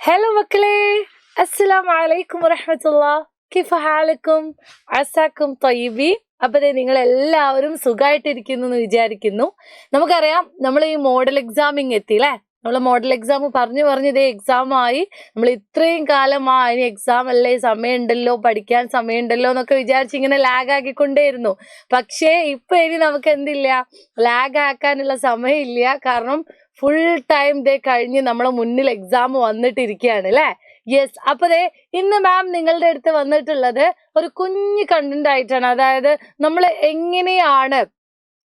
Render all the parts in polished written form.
Hello മക്കളെ, അസ്സലാമു അലൈക്കും വറഹ്മത്തുള്ളാഹി. കൈഫ ഹാലക്കും? അസാക്കും തയ്യിബി. അപ്പൊ നിങ്ങൾ എല്ലാവരും സുഖമായിട്ടിരിക്കുന്നു എന്ന് വിചാരിക്കുന്നു. നമുക്കറിയാം, നമ്മൾ ഈ മോഡൽ എക്സാമിങ് എത്തി അല്ലേ. നമ്മൾ മോഡൽ എക്സാം പറഞ്ഞു ഇതേ എക്സാം ആയി. നമ്മൾ ഇത്രയും കാലം ഇനി എക്സാം അല്ലേ, സമയമുണ്ടല്ലോ, പഠിക്കാൻ സമയമുണ്ടല്ലോ എന്നൊക്കെ വിചാരിച്ച് ഇങ്ങനെ ലാഗ് ആക്കിക്കൊണ്ടേയിരുന്നു. പക്ഷേ ഇപ്പൊ ഇനി നമുക്ക് എന്തില്ല, ലാഗ് ആക്കാനുള്ള സമയമില്ല. കാരണം ഫുൾ ടൈം കഴിഞ്ഞ് നമ്മളെ മുന്നിൽ എക്സാം വന്നിട്ടിരിക്കുകയാണ് അല്ലേ. യെസ്, അപ്പൊ ഇന്ന് മാം നിങ്ങളുടെ അടുത്ത് വന്നിട്ടുള്ളത് ഒരു കുഞ്ഞു കണ്ടന്റ് ആയിട്ടാണ്. അതായത് നമ്മൾ എങ്ങനെയാണ്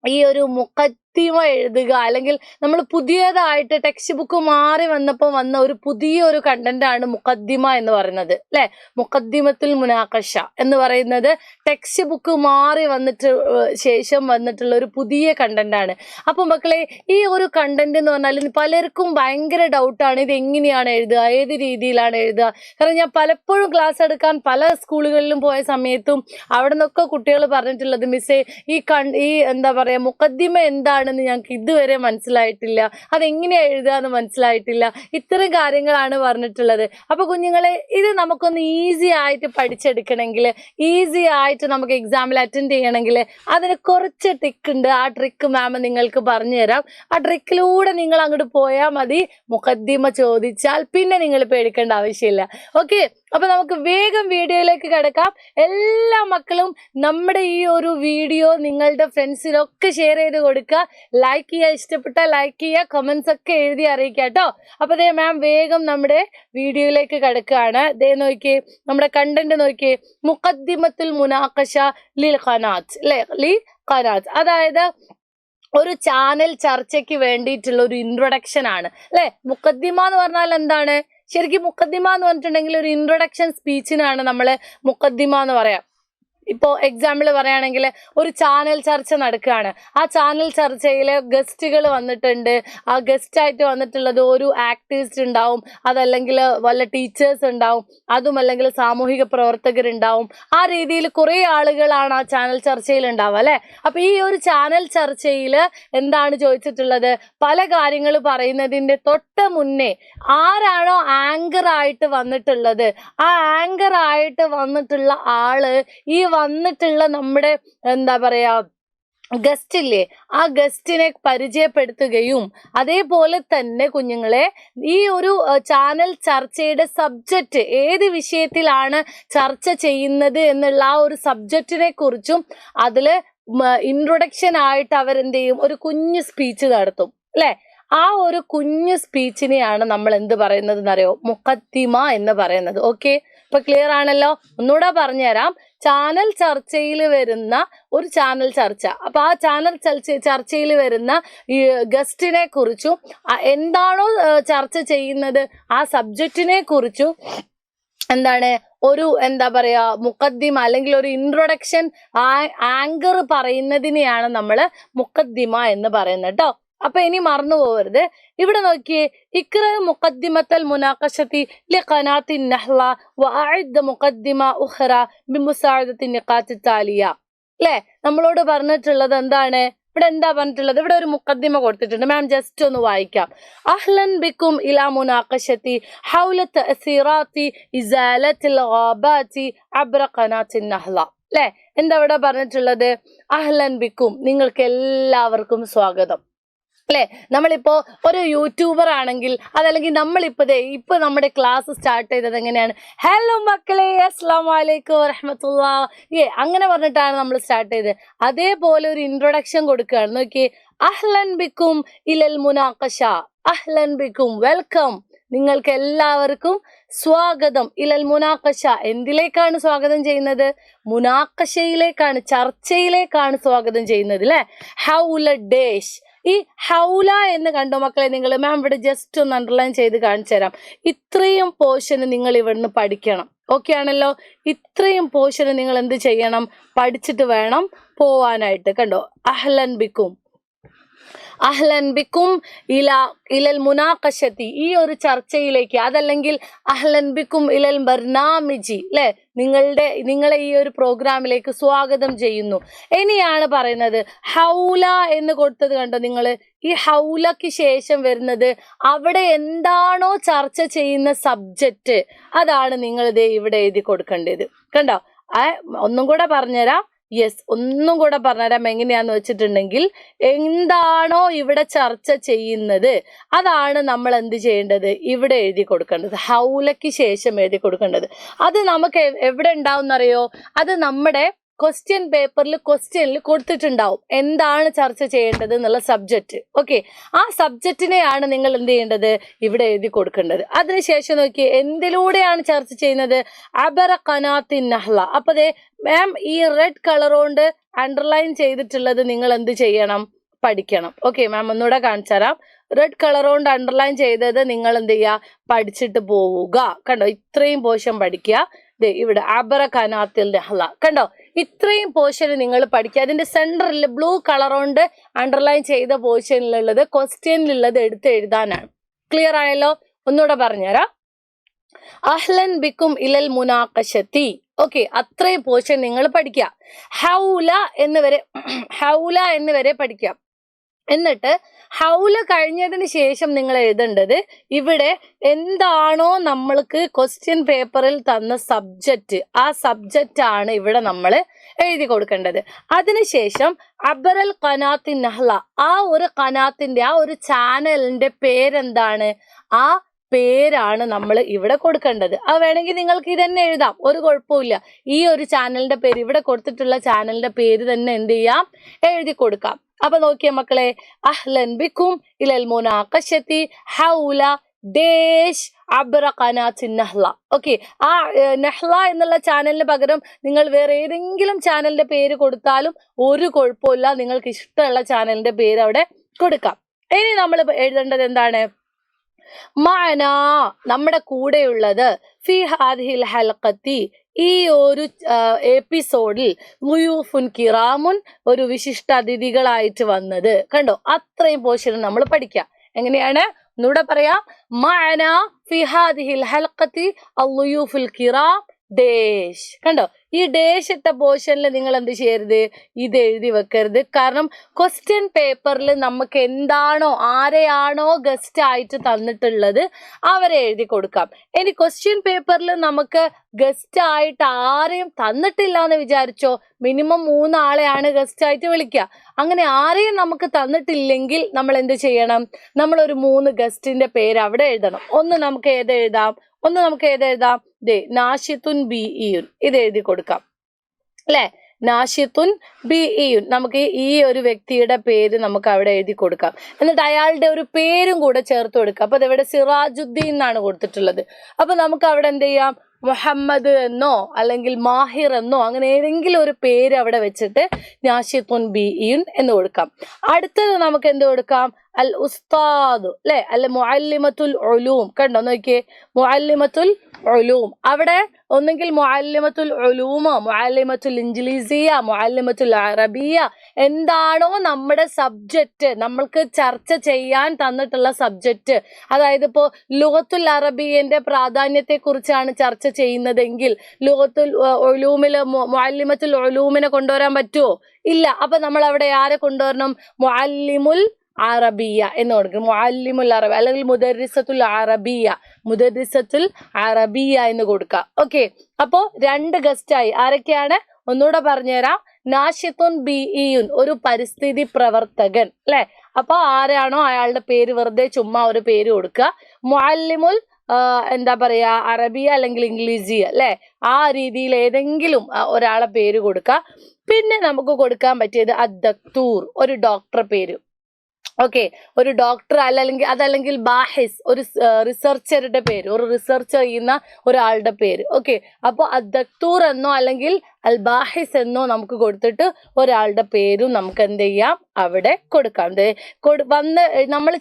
ഈ ഒരു മുഖദ്ദിമ എഴുതുക, അല്ലെങ്കിൽ നമ്മൾ പുതിയതായിട്ട് ടെക്സ്റ്റ് ബുക്ക് മാറി വന്നപ്പോൾ വന്ന ഒരു പുതിയൊരു കണ്ടന്റ് ആണ് മുഖദ്ദിമ എന്ന് പറയുന്നത് അല്ലെ. മുഖദ്ദിമത്തുൽ മുനാഖഷ എന്ന് പറയുന്നത് ടെക്സ്റ്റ് ബുക്ക് മാറി വന്നിട്ട് ശേഷം വന്നിട്ടുള്ള ഒരു പുതിയ കണ്ടന്റ് ആണ്. അപ്പൊ മക്കളെ, ഈ ഒരു കണ്ടന്റ് എന്ന് പറഞ്ഞാൽ പലർക്കും ഭയങ്കര ഡൗട്ടാണ്, ഇത് എങ്ങനെയാണ് എഴുതുക, ഏത് രീതിയിലാണ് എഴുതുക. കാരണം ഞാൻ പലപ്പോഴും ക്ലാസ് എടുക്കാൻ പല സ്കൂളുകളിലും പോയ സമയത്തും അവിടെ നിന്നൊക്കെ കുട്ടികൾ പറഞ്ഞിട്ടുള്ളത്, മിസ്സേ ഈ എന്താ പറയാ മുഖദ്ദിമ എന്താണെന്ന് ഞങ്ങൾക്ക് ഇതുവരെ മനസ്സിലായിട്ടില്ല, അതെങ്ങനെയാ എഴുതുക എന്ന് മനസ്സിലായിട്ടില്ല, ഇത്തരം കാര്യങ്ങളാണ് പറഞ്ഞിട്ടുള്ളത്. അപ്പൊ കുഞ്ഞുങ്ങളെ, ഇത് നമുക്കൊന്ന് ഈസി ആയിട്ട് പഠിച്ചെടുക്കണമെങ്കിൽ, ഈസി ആയിട്ട് നമുക്ക് എക്സാമിൽ അറ്റൻഡ് ചെയ്യണമെങ്കിൽ അതിന് കുറച്ച് ട്രിക്ക് ഉണ്ട്. ആ ട്രിക്ക് മാം നിങ്ങൾക്ക് പറഞ്ഞു തരാം. ആ ട്രിക്കിലൂടെ നിങ്ങൾ അങ്ങോട്ട് പോയാൽ മതി. മുഖദ്ദിമ ചോദിച്ചാൽ പിന്നെ നിങ്ങൾ പേടിക്കേണ്ട ആവശ്യമില്ല. ഓക്കെ, അപ്പൊ നമുക്ക് വേഗം വീഡിയോയിലേക്ക് കിടക്കാം. എല്ലാ മക്കളും നമ്മുടെ ഈ ഒരു വീഡിയോ നിങ്ങളുടെ ഫ്രണ്ട്സിനൊക്കെ ഷെയർ ചെയ്ത് കൊടുക്കുക. ലൈക്ക് ചെയ്യുക, ഇഷ്ടപ്പെട്ടാൽ ലൈക്ക് ചെയ്യുക, കമന്റ്സ് ഒക്കെ എഴുതി അറിയിക്കുക കേട്ടോ. അപ്പൊ മാം വേഗം നമ്മുടെ വീഡിയോയിലേക്ക് കിടക്കുകയാണ്. നോക്കിയേ, നമ്മുടെ കണ്ടന്റ് നോക്കിയേ, മുഖദ്ദിമത്തുൽ മുനാഖഷ ലിൽ ഖനാത്ത് അല്ലെ, ഖനാത്ത് അതായത് ഒരു ചാനൽ ചർച്ചയ്ക്ക് വേണ്ടിയിട്ടുള്ള ഒരു ഇൻട്രൊഡക്ഷൻ ആണ് അല്ലെ. മുഖദ്ദിമ എന്ന് പറഞ്ഞാൽ എന്താണ്? ശരിക്കും മുഖദ്ദിമ എന്ന് പറഞ്ഞിട്ടുണ്ടെങ്കിൽ ഒരു ഇൻട്രൊഡക്ഷൻ സ്പീച്ചിനാണ് നമ്മൾ മുഖദ്ദിമ എന്ന് പറയാം. ഇപ്പോൾ എക്സാമ്പിൾ പറയുകയാണെങ്കിൽ, ഒരു ചാനൽ ചർച്ച നടക്കുകയാണ്. ആ ചാനൽ ചർച്ചയിൽ ഗസ്റ്റുകൾ വന്നിട്ടുണ്ട്. ആ ഗസ്റ്റായിട്ട് വന്നിട്ടുള്ളത് ഒരു ആക്ടിവിസ്റ്റ് ഉണ്ടാവും, അതല്ലെങ്കിൽ വല്ല ടീച്ചേഴ്സ് ഉണ്ടാവും, അതുമല്ലെങ്കിൽ സാമൂഹിക പ്രവർത്തകരുണ്ടാവും. ആ രീതിയിൽ കുറേ ആളുകളാണ് ആ ചാനൽ ചർച്ചയിൽ ഉണ്ടാവുക അല്ലെ. അപ്പൊ ഈ ഒരു ചാനൽ ചർച്ചയിൽ എന്താണ് ചോദിച്ചിട്ടുള്ളത്? പല കാര്യങ്ങൾ പറയുന്നതിൻ്റെ തൊട്ട് മുന്നേ ആരാണോ ആങ്കർ ആയിട്ട് വന്നിട്ടുള്ളത്, ആ ആങ്കർ ആയിട്ട് വന്നിട്ടുള്ള ആള് ഈ വന്നിട്ടുള്ള നമ്മുടെ എന്താ പറയാ ഗസ്റ്റ് ഇല്ലേ, ആ ഗസ്റ്റിനെ പരിചയപ്പെടുത്തുകയും അതേപോലെ തന്നെ കുഞ്ഞുങ്ങളെ ഈ ഒരു ചാനൽ ചർച്ചയുടെ സബ്ജക്റ്റ് ഏത് വിഷയത്തിലാണ് ചർച്ച ചെയ്യുന്നത് എന്നുള്ള ആ ഒരു സബ്ജക്റ്റിനെ കുറിച്ചും അതില് ഇൻട്രൊഡക്ഷൻ ആയിട്ട് അവരെന്ത് ചെയ്യും, ഒരു കുഞ്ഞു സ്പീച്ച് നടത്തും അല്ലെ. ആ ഒരു കുഞ്ഞു സ്പീച്ചിനെയാണ് നമ്മൾ എന്ത് പറയുന്നത് എന്നറിയോ? മുഖദ്ദിമ എന്ന് പറയുന്നത്. ഓക്കെ, ഇപ്പൊ ക്ലിയർ ആണല്ലോ. ഒന്നുകൂടെ പറഞ്ഞുതരാം. ചാനൽ ചർച്ചയിൽ വരുന്ന ഒരു ചാനൽ ചർച്ച, അപ്പൊ ആ ചാനൽ ചർച്ചയിൽ വരുന്ന ഈ ഗസ്റ്റിനെ കുറിച്ചും എന്താണോ ചർച്ച ചെയ്യുന്നത് ആ സബ്ജക്റ്റിനെ കുറിച്ചും എന്താണ് ഒരു എന്താ പറയാ മുഖദ്ദിമ അല്ലെങ്കിൽ ഒരു ഇൻട്രൊഡക്ഷൻ ആങ്കർ പറയുന്നതിനെയാണ് നമ്മൾ മുഖദ്ദിമ എന്ന് പറയുന്നത് കേട്ടോ. അപ്പൊ ഇനി മറന്നു പോകരുത്. ഇവിടെ നോക്കിയേ, ഇക്ര മുഖദ്ദിമത്തൽ മുനാഖശതി ലിഖനാത്തി നഹ്ല വഅഇദ് മുഖദ്ദിമ ഉഖറ ബിമുസാഅദത്തി നിഖാത്തി താലിയ അല്ലേ. നമ്മളോട് പറഞ്ഞിട്ടുള്ളത് എന്താണ്? ഇവിടെ എന്താ പറഞ്ഞിട്ടുള്ളത്? ഇവിടെ ഒരു മുഖദ്ദിമ കൊടുത്തിട്ടുണ്ട്. മാം ജസ്റ്റ് ഒന്ന് വായിക്കാം. അഹ്ലൻ ബിക്കും ഇലാ മുനാഖശതി ഹൗല തഅസീറാത്തി ഇസാലത്തിൽ ഗാബാത്തി അബ്ര ഖനാത്തി നഹ്ല അല്ലേ. എന്താ ഇവിടെ പറഞ്ഞിട്ടുള്ളത്? അഹ്ലൻ ബിക്കും, നിങ്ങൾക്ക് എല്ലാവർക്കും സ്വാഗതം അല്ലെ. നമ്മളിപ്പോ ഒരു യൂട്യൂബർ ആണെങ്കിൽ, അതല്ലെങ്കിൽ ഇപ്പൊ നമ്മുടെ ക്ലാസ് സ്റ്റാർട്ട് ചെയ്തത് എങ്ങനെയാണ്? ഹലോ മക്കളെ, അസ്സലാമു അലൈക്കും വറഹ്മത്തുള്ളാഹി, അങ്ങനെ പറഞ്ഞിട്ടാണ് നമ്മൾ സ്റ്റാർട്ട് ചെയ്തത്. അതേപോലെ ഒരു ഇൻട്രൊഡക്ഷൻ കൊടുക്കുകയാണ്. നോക്കിയേ, അഹ്ലൻ ബിക്കും ഇലൽ മുനാഖഷ, അഹ്ലൻ ബിക്കും, വെൽക്കം, നിങ്ങൾക്ക് എല്ലാവർക്കും സ്വാഗതം. ഇലൽ മുനാഖഷ, എന്തിലേക്കാണ് സ്വാഗതം ചെയ്യുന്നത്? മുനാഖഷയിലേക്കാണ്, ചർച്ചയിലേക്കാണ് സ്വാഗതം ചെയ്യുന്നത് അല്ലെ. ഹൗല ഡേഷ്, ഈ ഹൗല എന്ന് കണ്ടോ മക്കളെ നിങ്ങൾ? മാം ഇവിടെ ജസ്റ്റ് ഒന്ന് അണ്ടർലൈൻ ചെയ്ത് കാണിച്ചു തരാം. ഇത്രയും പോർഷന് നിങ്ങൾ ഇവിടുന്ന് പഠിക്കണം. ഓക്കെ ആണല്ലോ. ഇത്രയും പോർഷന് നിങ്ങൾ എന്ത് ചെയ്യണം? പഠിച്ചിട്ട് വേണം പോവാനായിട്ട്. കണ്ടോ, അഹ്ലൻ ബിക്കും. അഹ്ലൻ ബിക്കും ഇലൽ മുനാഖശത്തി, ഈ ഒരു ചർച്ചയിലേക്ക്, അതല്ലെങ്കിൽ അഹ്ലൻ ബിക്കും ഇലൽ ബർനാമിജി, അല്ലെ, നിങ്ങളെ ഈ ഒരു പ്രോഗ്രാമിലേക്ക് സ്വാഗതം ചെയ്യുന്നു. ഇനിയാണ് പറയുന്നത് ഹൗല എന്ന് കൊടുത്തത് കണ്ടോ നിങ്ങൾ? ഈ ഹൗലക്ക് ശേഷം വരുന്നത് അവിടെ എന്താണോ ചർച്ച ചെയ്യുന്ന സബ്ജക്റ്റ്, അതാണ് നിങ്ങൾ ദേ ഇവിടെ എഴുതി കൊടുക്കേണ്ടത്. കണ്ടോ? ഒന്നും കൂടെ പറഞ്ഞുതരാം. ഒന്നും കൂടെ പറഞ്ഞുതരാം എങ്ങനെയാന്ന് വെച്ചിട്ടുണ്ടെങ്കിൽ, എന്താണോ ഇവിടെ ചർച്ച ചെയ്യുന്നത് അതാണ് നമ്മൾ എന്ത് ചെയ്യേണ്ടത്? ഇവിടെ എഴുതി കൊടുക്കേണ്ടത്. ഹൗലയ്ക്ക് ശേഷം എഴുതി കൊടുക്കേണ്ടത്. അത് നമുക്ക് എവിടെ ഉണ്ടാവുന്നറിയോ? അത് നമ്മുടെ ക്വസ്റ്റ്യൻ പേപ്പറിൽ ക്വസ്റ്റ്യനിൽ കൊടുത്തിട്ടുണ്ടാവും എന്താണ് ചർച്ച ചെയ്യേണ്ടത് എന്നുള്ള സബ്ജക്റ്റ്. ഓക്കെ, ആ സബ്ജക്റ്റിനെയാണ് നിങ്ങൾ എന്ത് ചെയ്യേണ്ടത്? ഇവിടെ എഴുതി കൊടുക്കേണ്ടത്. അതിനുശേഷം നോക്കി എന്തിലൂടെയാണ് ചർച്ച ചെയ്യുന്നത്? അബറ ഖനാത്തിൻ നഹ്ല. അപ്പൊ ദേ മാം ഈ റെഡ് കളർ കൊണ്ട് അണ്ടർലൈൻ ചെയ്തിട്ടുള്ളത് നിങ്ങൾ എന്ത് ചെയ്യണം? പഠിക്കണം. ഓക്കെ, മാം ഒന്നുകൂടെ കാണിച്ചു തരാം. റെഡ് കളർ കൊണ്ട് അണ്ടർലൈൻ ചെയ്തത് നിങ്ങൾ എന്ത് ചെയ്യുക? പഠിച്ചിട്ട് പോവുക. കണ്ടോ? ഇത്രയും പോർഷൻ പഠിക്കുക. ഇവിടെ അബറ ഖനാത്തിൽ നഹ്ല. കണ്ടോ? ഇത്രയും പോർഷൻ നിങ്ങൾ പഠിക്കുക. അതിന്റെ സെന്ററിൽ ബ്ലൂ കളർ കൊണ്ട് അണ്ടർലൈൻ ചെയ്ത പോർഷനിലുള്ളത് ക്വസ്റ്റ്യനിലുള്ളത് എടുത്ത് എഴുതാനാണ്. ക്ലിയർ ആയല്ലോ? ഒന്നുകൂടെ പറഞ്ഞുതരാം. അഹ്ലൻ ബിക്കും ഇലൽ മുനാഖശത്തി. ഓക്കെ, അത്രയും പോർഷൻ നിങ്ങൾ പഠിക്കുക. ഹൗല എന്ന് വരെ പഠിക്കുക. എന്നിട്ട് ഹൗല കഴിഞ്ഞതിന് ശേഷം നിങ്ങൾ എഴുതേണ്ടത് ഇവിടെ എന്താണോ നമ്മൾക്ക് ക്വസ്റ്റ്യൻ പേപ്പറിൽ തന്ന സബ്ജക്റ്റ്, ആ സബ്ജക്റ്റ് ആണ് ഇവിടെ നമ്മൾ എഴുതി കൊടുക്കേണ്ടത്. അതിനുശേഷം അബറൽ ഖനാത്തിൻ നഹ്ല, ആ ഒരു ഖനാത്തിന്റെ, ആ ഒരു ചാനലിന്റെ പേരെന്താണ്? ആ പേരാണ് നമ്മൾ ഇവിടെ കൊടുക്കേണ്ടത്. അത് വേണമെങ്കിൽ നിങ്ങൾക്ക് ഇതന്നെ എഴുതാം, ഒരു കുഴപ്പമില്ല. ഈ ഒരു ചാനലിന്റെ പേര്, ഇവിടെ കൊടുത്തിട്ടുള്ള ചാനലിന്റെ പേര് തന്നെ എന്ത് ചെയ്യാം? എഴുതി കൊടുക്കാം. അപ്പൊ നോക്കിയ മക്കളെ, അഹ്ലൻ ബിക്കും ഇലൽ മുനാഖശത്തി ഹൗല ഡേഷ് അബ്റ ഖനാത്തിൻ നഹ്ല. ഓക്കെ, ആ നഹ്ല എന്നുള്ള ചാനലിന് പകരം നിങ്ങൾ വേറെ ഏതെങ്കിലും ചാനലിന്റെ പേര് കൊടുത്താലും ഒരു കുഴപ്പമില്ല. നിങ്ങൾക്ക് ഇഷ്ടമുള്ള ചാനലിന്റെ പേര് അവിടെ കൊടുക്കാം. ഇനി നമ്മൾ എഴുതേണ്ടത് എന്താണ്? മഅന, നമ്മുടെ കൂടെയുള്ളത്, ഫി ഹാദിഹിൽ ഹൽഖത്തി, ഈ ഒരു എപ്പിസോഡിൽ, ളുയൂഫുൻ കിറാമുൻ, ഒരു വിശിഷ്ട അതിഥികളായിട്ട് വന്നത്. കണ്ടോ? അത്രയും പോർഷൻ നമ്മൾ പഠിക്കാം. എങ്ങനെയാണ്? ഒന്നുകൂടെ പറയാം. മഅന ഫി ഹാദിഹിൽ ഹൽഖത്തി അൽളുയൂഫുൽ കിറാം ഡേഷ്. കണ്ടോ? ഈ ഡേഷ് ഇട്ട പോർഷനിൽ നിങ്ങൾ എന്ത് ചെയ്യരുത്? ഇത് എഴുതി വെക്കരുത്. കാരണം ക്വസ്റ്റ്യൻ പേപ്പറിൽ നമുക്ക് എന്താണോ, ആരെയാണോ ഗസ്റ്റ് ആയിട്ട് തന്നിട്ടുള്ളത് അവരെ എഴുതി കൊടുക്കാം. ഇനി ക്വസ്റ്റ്യൻ പേപ്പറിൽ നമുക്ക് ഗസ്റ്റ് ആയിട്ട് ആരെയും തന്നിട്ടില്ല എന്ന് വിചാരിച്ചോ, മിനിമം 3 ആളെയാണ് ഗസ്റ്റ് ആയിട്ട് വിളിക്കുക. അങ്ങനെ ആരെയും നമുക്ക് തന്നിട്ടില്ലെങ്കിൽ നമ്മൾ എന്ത് ചെയ്യണം? നമ്മളൊരു 3 ഗസ്റ്റിന്റെ പേര് അവിടെ എഴുതണം. ഒന്ന് നമുക്ക് ഏതെഴുതാം? നാഷിത്തുൻ ബി ഇയുൻ, ഇത് എഴുതി കൊടുക്കാം അല്ലെ? നാഷിത്തുൻ ബി ഇയുൻ, നമുക്ക് ഈ ഒരു വ്യക്തിയുടെ പേര് നമുക്ക് അവിടെ എഴുതി കൊടുക്കാം. എന്നിട്ട് അയാളുടെ ഒരു പേരും കൂടെ ചേർത്ത് കൊടുക്കാം. അപ്പൊ ഇവിടെ സിറാജുദ്ദീൻ എന്നാണ് കൊടുത്തിട്ടുള്ളത്. അപ്പൊ നമുക്ക് അവിടെ എന്ത് ചെയ്യാം? മുഹമ്മദ് എന്നോ അല്ലെങ്കിൽ മാഹിർ എന്നോ അങ്ങനെ ഏതെങ്കിലും ഒരു പേര് അവിടെ വെച്ചിട്ട് നാഷിത്തുൻ ബി ഇയുൻ എന്ന് കൊടുക്കാം. അടുത്തത് നമുക്ക് എന്ത് കൊടുക്കാം? അൽ ഉസ്താദ്, അല്ലെ? അല്ല മുഅല്ലിമത്തുൽ ഉലൂം. കണ്ടോ? നോക്കിയേ, മുഅല്ലിമത്തുൽ ഉലൂം. അവിടെ ഒന്നെങ്കിൽ മുഅല്ലിമത്തുൽ ഉലൂമോ, മുഅല്ലിമത്തുൽ ഇൻജിലീസിയ, മുഅല്ലിമത്തുൽ അറബിയ, എന്താണോ നമ്മുടെ സബ്ജക്റ്റ്, നമ്മൾക്ക് ചർച്ച ചെയ്യാൻ തന്നിട്ടുള്ള സബ്ജക്റ്റ്. അതായത് ഇപ്പോൾ ലുഗത്തുൽ അറബിയന്റെ പ്രാധാന്യത്തെ കുറിച്ചാണ് ചർച്ച ചെയ്യുന്നതെങ്കിൽ ലുഗത്തുൽ ഉലൂമില് മുഅല്ലിമത്തുൽ ഉലൂമിനെ കൊണ്ടുവരാൻ പറ്റുമോ? ഇല്ല. അപ്പൊ നമ്മൾ അവിടെ ആരെ കൊണ്ടുവരണം? മുഅല്ലിമുൽ അറബിയ എന്ന് കൊടുക്കും. മുഅല്ലിമുൽ അറബി അല്ലെങ്കിൽ മുദർരിസത്തുൽ അറബിയ എന്ന് കൊടുക്കുക. ഓക്കെ, അപ്പോ 2 ഗസ്റ്റായി. ആരൊക്കെയാണ്? ഒന്നുകൂടെ പറഞ്ഞുതരാം. നാഷിത്തുൻ ബി ഇയുൻ, ഒരു പരിസ്ഥിതി പ്രവർത്തകൻ, അല്ലെ? അപ്പൊ ആരാണോ അയാളുടെ പേര് വെറുതെ ചുമ്മാ ഒരു പേര് കൊടുക്കുക. മുഅല്ലിമുൽ എന്താ പറയാ, അറബിയ അല്ലെങ്കിൽ ഇംഗ്ലീസിയ, അല്ലെ? ആ രീതിയിൽ ഏതെങ്കിലും ഒരാളെ പേര് കൊടുക്കുക. പിന്നെ നമുക്ക് കൊടുക്കാൻ പറ്റിയത് അദ്ദക്തൂർ, ഒരു ഡോക്ടറെ പേര്. ഓക്കെ, ഒരു ഡോക്ടർ അതല്ലെങ്കിൽ ബാഹിസ്, ഒരു റിസർച്ചറുടെ പേര്, ഒരു റിസർച്ച് ചെയ്യുന്ന ഒരാളുടെ പേര്. ഓക്കെ, അപ്പോൾ അദ്ദക്തൂർ എന്നോ അല്ലെങ്കിൽ അൽ ബാഹിസ് എന്നോ നമുക്ക് കൊടുത്തിട്ട് ഒരാളുടെ പേരും നമുക്ക് എന്ത് ചെയ്യാം അവിടെ കൊടുക്കാം. വന്ന് നമ്മൾ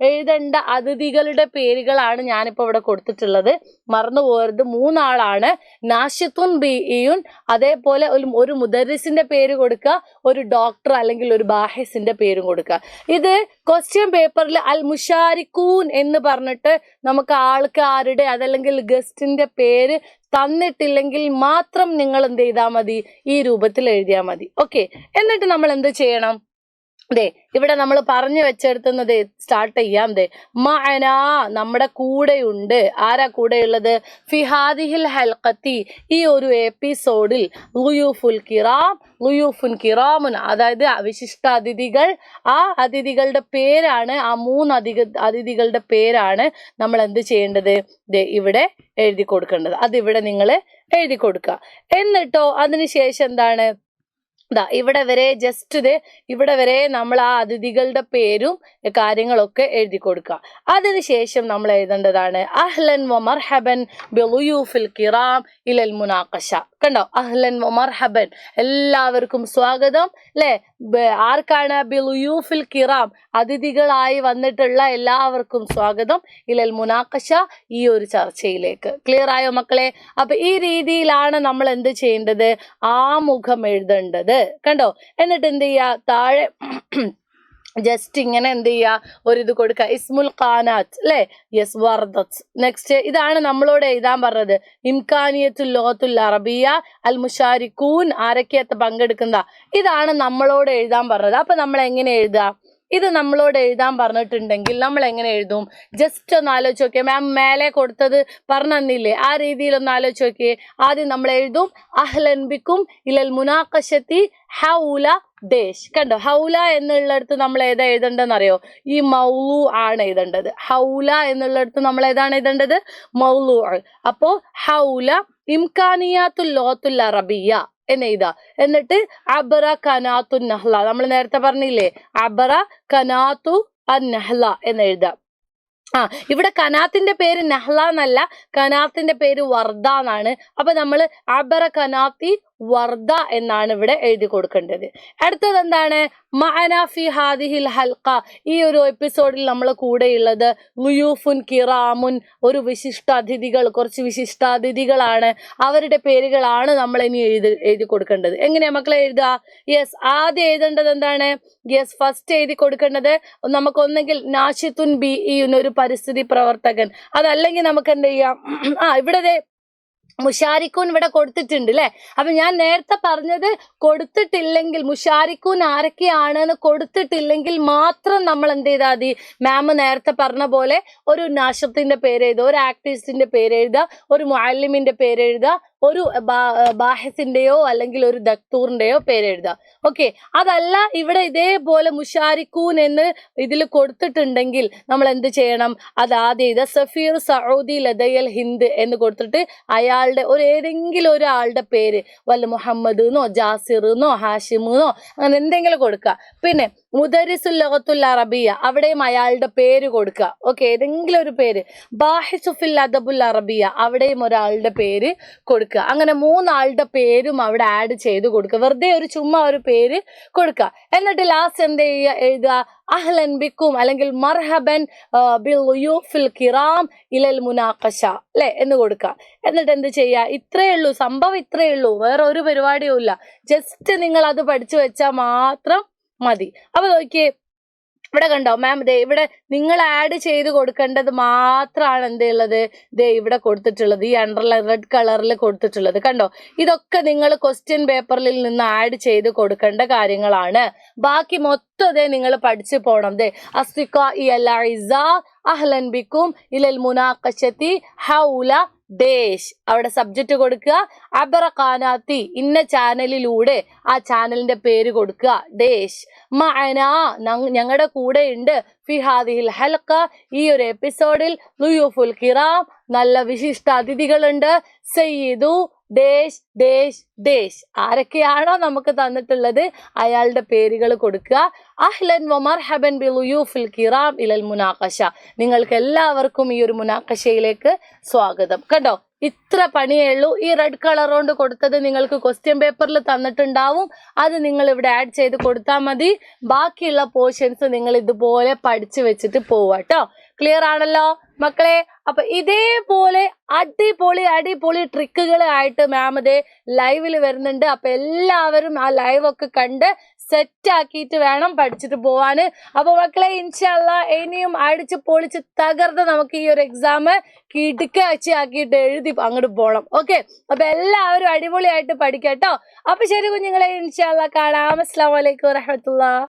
എഴുതേണ്ട അതിഥികളുടെ പേരുകളാണ് ഞാനിപ്പോൾ ഇവിടെ കൊടുത്തിട്ടുള്ളത്. മറന്നു പോകരുത്. 3 ആളാണ്. നാഷിത്തുൻ ബിഇയുൻ, അതേപോലെ ഒരു മുദരിസിന്റെ പേര് കൊടുക്കുക, ഒരു ഡോക്ടർ അല്ലെങ്കിൽ ഒരു ബാഹിസിന്റെ പേരും കൊടുക്കുക. ഇത് ക്വസ്റ്റ്യൻ പേപ്പറിൽ അൽ മുഷാരിക്കൂൻ എന്ന് പറഞ്ഞിട്ട് നമുക്ക് ആൾക്കാരുടെ അതല്ലെങ്കിൽ ഗസ്റ്റിന്റെ പേര് തന്നിട്ടില്ലെങ്കിൽ മാത്രം നിങ്ങൾ എന്ത് ചെയ്താൽ മതി, ഈ രൂപത്തിൽ എഴുതിയാൽ മതി. ഓക്കെ, എന്നിട്ട് നമ്മൾ എന്ത് ചെയ്യണം? ഇവിടെ നമ്മൾ പറഞ്ഞു വെച്ചെടുത്തുന്നത് സ്റ്റാർട്ട് ചെയ്യാം. മഅന, നമ്മുടെ കൂടെയുണ്ട്. ആരാ കൂടെയുള്ളത്? ഫിഹാദിഹിൽ ഹൽഖത്തി, ഈ ഒരു എപ്പിസോഡിൽ ളുയൂഫുൻ കിറാമുൻ, അതായത് വിശിഷ്ട അതിഥികൾ. ആ അതിഥികളുടെ പേരാണ്, ആ 3 അതിഥികളുടെ പേരാണ് നമ്മൾ എന്ത് ചെയ്യേണ്ടത്? ഇവിടെ എഴുതി കൊടുക്കേണ്ടത്. അതിവിടെ നിങ്ങൾ എഴുതി കൊടുക്കുക. എന്നിട്ടോ അതിനുശേഷം എന്താണ്? ഇവിടെ വരെ ഇവിടെ വരെ നമ്മൾ ആ അതിഥികളുടെ പേരും കാര്യങ്ങളൊക്കെ എഴുതി കൊടുക്കുക. അതിനുശേഷം നമ്മൾ എഴുതേണ്ടതാണ് അഹ്ലൻ വ മർഹബൻ ബിളുയൂഫിൽ കിറാം ഇലൽ മുനാഖശ. കണ്ടോ? അഹ്ലൻ വ മർഹബൻ, എല്ലാവർക്കും സ്വാഗതം. അല്ലെ? ആർക്കാണ്? ബിളുയൂഫിൽ കിറാം, അതിഥികളായി വന്നിട്ടുള്ള എല്ലാവർക്കും സ്വാഗതം. ഇലൽ മുനാഖശ, ഈ ഒരു ചർച്ചയിലേക്ക്. ക്ലിയർ ആയോ മക്കളെ? അപ്പൊ ഈ രീതിയിലാണ് നമ്മൾ എന്ത് ചെയ്യേണ്ടത്? ആമുഖം എഴുതേണ്ടത്. കണ്ടോ? എന്നിട്ട് എന്ത് ചെയ്യാ? താഴെ ജസ്റ്റ് ഇങ്ങനെ എന്ത് ചെയ്യുക? ഒരിത് കൊടുക്കുക. ഇസ്മുൽ ഖാനാത്ത്, അല്ലെ? യെസ്, വർദത്ത്. നെക്സ്റ്റ് ഇതാണ് നമ്മളോട് എഴുതാൻ പറഞ്ഞത്. ഇംകാനിയത്തുൽ ലോകത്തുൽ അറബിയ അൽ മുഷാരിക്കൂൻ, ആരൊക്കെയത്ത് പങ്കെടുക്കുന്ന, ഇതാണ് നമ്മളോട് എഴുതാൻ പറഞ്ഞത്. അപ്പൊ നമ്മൾ എങ്ങനെ എഴുതുക? ഇത് നമ്മളോട് എഴുതാൻ പറഞ്ഞിട്ടുണ്ടെങ്കിൽ നമ്മൾ എങ്ങനെ എഴുതും? ജസ്റ്റ് ഒന്ന് ആലോചിച്ച് നോക്കിയേ. മാം മേലെ കൊടുത്തത് പറഞ്ഞു തന്നില്ലേ? ആ രീതിയിൽ ഒന്ന് ആലോചിച്ച് നോക്കിയേ. ആദ്യം നമ്മൾ എഴുതും അഹ്ലൻ ബിക്കും ഇലൽ മുനാഖശത്തി ഹൗല ദേശ്. കണ്ടോ? ഹൗല എന്നുള്ളിടത്ത് നമ്മൾ ഏതാ എഴുതേണ്ടതെന്ന് അറിയോ? ഈ മൗലു ആണ് എഴുതേണ്ടത്. ഹൗല എന്നുള്ളിടത്ത് നമ്മൾ ഏതാണ് എഴുതേണ്ടത്? മൗലു. അപ്പോ ഹൗല ഇംകാനിയാത്തുൽ ലോകത്തുൽ അറബിയ എന്നെഴുതാ. എന്നിട്ട് അബറ കനാത്തു നഹ്ല, നമ്മൾ നേരത്തെ പറഞ്ഞില്ലേ? അബറ കനാത്തു അൻ നഹ്ല എന്നെഴുതാം. ഇവിടെ കനാത്തിന്റെ പേര് നഹ്ല എന്നല്ല, കനാത്തിന്റെ പേര് വർദ എന്നാണ്. അപ്പൊ നമ്മൾ അബറ കനാത്തി വർദ എന്നാണ് ഇവിടെ എഴുതി കൊടുക്കേണ്ടത്. അടുത്തത് എന്താണ്? മഅന ഫി ഹാദിഹിൽ ഹൽഖ, ഈ ഒരു എപ്പിസോഡിൽ നമ്മൾ കൂടെയുള്ളത് ളുയൂഫുൻ കിറാമുൻ, ഒരു വിശിഷ്ടാതിഥികൾ, കുറച്ച് വിശിഷ്ടാതിഥികളാണ്. അവരുടെ പേരുകളാണ് നമ്മൾ ഇനി എഴുതി കൊടുക്കേണ്ടത്. എങ്ങനെയാ മക്കളെ എഴുതുക? യെസ്, ആദ്യം എഴുതേണ്ടത് എന്താണ്? യെസ്, ഫസ്റ്റ് എഴുതി കൊടുക്കേണ്ടത് നമുക്കൊന്നെങ്കിൽ നാഷിത്തുൻ ബിഇയുൻ, ഒരു പരിസ്ഥിതി പ്രവർത്തകൻ. അതല്ലെങ്കിൽ നമുക്ക് എന്ത് ചെയ്യാം? ഇവിടെ മുഷാരിക്കൂൻ ഇവിടെ കൊടുത്തിട്ടുണ്ട് അല്ലെ? അപ്പൊ ഞാൻ നേരത്തെ പറഞ്ഞത് കൊടുത്തിട്ടില്ലെങ്കിൽ, മുഷാരിക്കൂൻ ആരൊക്കെയാണെന്ന് കൊടുത്തിട്ടില്ലെങ്കിൽ മാത്രം നമ്മൾ എന്ത് ചെയ്താൽ മതി? മാം നേരത്തെ പറഞ്ഞ പോലെ ഒരു നാഷത്തിന്റെ പേര് എഴുതുക, ഒരു ആക്ടിവിസ്റ്റിന്റെ പേര് എഴുതുക, ഒരു മുഅല്ലിമിന്റെ പേര് എഴുതുക, ഒരു ബാഹിസിന്റെയോ അല്ലെങ്കിൽ ഒരു ദക്തൂറിന്റെയോ പേര് എഴുതുക. ഓക്കെ, അതല്ല ഇവിടെ ഇതേപോലെ മുഷാരിക്കൂൻ എന്ന് ഇതിൽ കൊടുത്തിട്ടുണ്ടെങ്കിൽ നമ്മൾ എന്ത് ചെയ്യണം? അത് ആദ്യം ഇത് സഫീർ സൗദി ലദയൽ ഹിന്ദ് എന്ന് കൊടുത്തിട്ട് അയാളുടെ ഏതെങ്കിലും ഒരാളുടെ പേര്, വല്ല മുഹമ്മദ് എന്നോ ജാസിർ എന്നോ ഹാഷിം എന്നോ അങ്ങനെ എന്തെങ്കിലും കൊടുക്കുക. പിന്നെ മുദരിസുൽ ലോകത്തുൽ അറബിയ, അവിടെയും അയാളുടെ പേര് കൊടുക്കുക. ഓക്കെ, ഏതെങ്കിലും ഒരു പേര്. ബാഹിസുഫിൽ അദബുൽ അറബിയ, അവിടെയും ഒരാളുടെ പേര് കൊടുക്കുക. അങ്ങനെ 3 ആളുടെ പേരും അവിടെ ആഡ് ചെയ്ത് കൊടുക്കുക. വെറുതെ ചുമ്മാ ഒരു പേര് കൊടുക്കുക. എന്നിട്ട് ലാസ്റ്റ് എന്ത് ചെയ്യുക? എഴുതുക അഹ്ലൻ ബിക്കും അല്ലെങ്കിൽ മർഹബൻ ബിളുയൂഫിൽ കിറാം ഇലൽ മുനാഖശ, അല്ലെ എന്ന് കൊടുക്കുക. എന്നിട്ട് എന്ത് ചെയ്യുക? ഇത്രയേ ഉള്ളൂ, സംഭവം ഇത്രയേ ഉള്ളൂ, വേറെ ഒരു പരിപാടിയും ഇല്ല. ജസ്റ്റ് നിങ്ങൾ അത് പഠിച്ചു വെച്ചാൽ മാത്രം മതി. അപ്പൊ നോക്കിയേ, ഇവിടെ കണ്ടോ മാം? ഇവിടെ നിങ്ങൾ ആഡ് ചെയ്ത് കൊടുക്കേണ്ടത് മാത്രമാണ് എന്ത് ഉള്ളത്? ഇവിടെ കൊടുത്തിട്ടുള്ളത്, ഈ അണ്ടർലൈൻ റെഡ് കളറിൽ കൊടുത്തിട്ടുള്ളത് കണ്ടോ? ഇതൊക്കെ നിങ്ങൾ ക്വസ്റ്റ്യൻ പേപ്പറിൽ നിന്ന് ആഡ് ചെയ്ത് കൊടുക്കേണ്ട കാര്യങ്ങളാണ്. ബാക്കി മൊത്തം നിങ്ങൾ പഠിച്ചു പോണം. അഹ്ലൻ ബിക്കും ഇലൽ മുനാഖശത്തി ഹൗല ദേശ്, അവിടെ സബ്ജക്റ്റ് കൊടുക്കുക. അബറ ഖാനാത്തി, ഇന്ന ചാനലിലൂടെ, ആ ചാനലിന്റെ പേര് കൊടുക്കുക. ദേശ് മഅന, ഞങ്ങളുടെ കൂടെ ഉണ്ട്. ഫി ഹാദിഹിൽ ഹൽഖ, ഈ ഒരു എപ്പിസോഡിൽ ളുയൂഫുൽ കിറാം, നല്ല വിശിഷ്ട അതിഥികളുണ്ട്. സയ്യിദു ദേശ് ദേശ് ദേശ്, ആരൊക്കെയാണോ നമുക്ക് തന്നിട്ടുള്ളത് അയാളുടെ പേരുകൾ കൊടുക്കുക. അഹ്ലൻ വ മർഹബൻ ബിളുയൂഫിൽ കിറാം ഇലൽ മുനാഖശ, നിങ്ങൾക്ക് എല്ലാവർക്കും ഈ ഒരു മുനാഖശയിലേക്ക് സ്വാഗതം. കണ്ടോ? ഇത്ര പണിയേ ഉള്ളൂ. ഈ റെഡ് കളർ കൊണ്ട് കൊടുത്തത് നിങ്ങൾക്ക് ക്വസ്റ്റ്യൻ പേപ്പറിൽ തന്നിട്ടുണ്ടാവും. അത് നിങ്ങൾ ഇവിടെ ആഡ് ചെയ്ത് കൊടുത്താൽ മതി. ബാക്കിയുള്ള പോർഷൻസ് നിങ്ങൾ ഇതുപോലെ പഠിച്ചു വെച്ചിട്ട് പോവാട്ടോ. ക്ലിയർ ആണല്ലോ മക്കളെ? അപ്പൊ ഇതേപോലെ അടിപൊളി ട്രിക്കുകളായിട്ട് മാം ഇതേ ലൈവിൽ വരുന്നുണ്ട്. അപ്പൊ എല്ലാവരും ആ ലൈവ് ഒക്കെ കണ്ട് സെറ്റ് ആക്കിയിട്ട് വേണം പഠിച്ചിട്ട് പോവാന്. അപ്പൊ മക്കളെ ഇൻഷാല്ലാ ഇനിയും അടിച്ച് പൊളിച്ച് തകർന്ന് നമുക്ക് ഈ ഒരു എക്സാം കിടുക്കാച്ചിയാക്കിയിട്ട് എഴുതി അങ്ങോട്ട് പോകണം. ഓക്കെ, അപ്പൊ എല്ലാവരും അടിപൊളിയായിട്ട് പഠിക്കട്ടോ. അപ്പൊ ശരി കുഞ്ഞുങ്ങളെ, ഇൻഷാല്ലാ കാണാം. അസ്സലാമു അലൈക്കും വറഹ്മത്തുള്ളാഹി.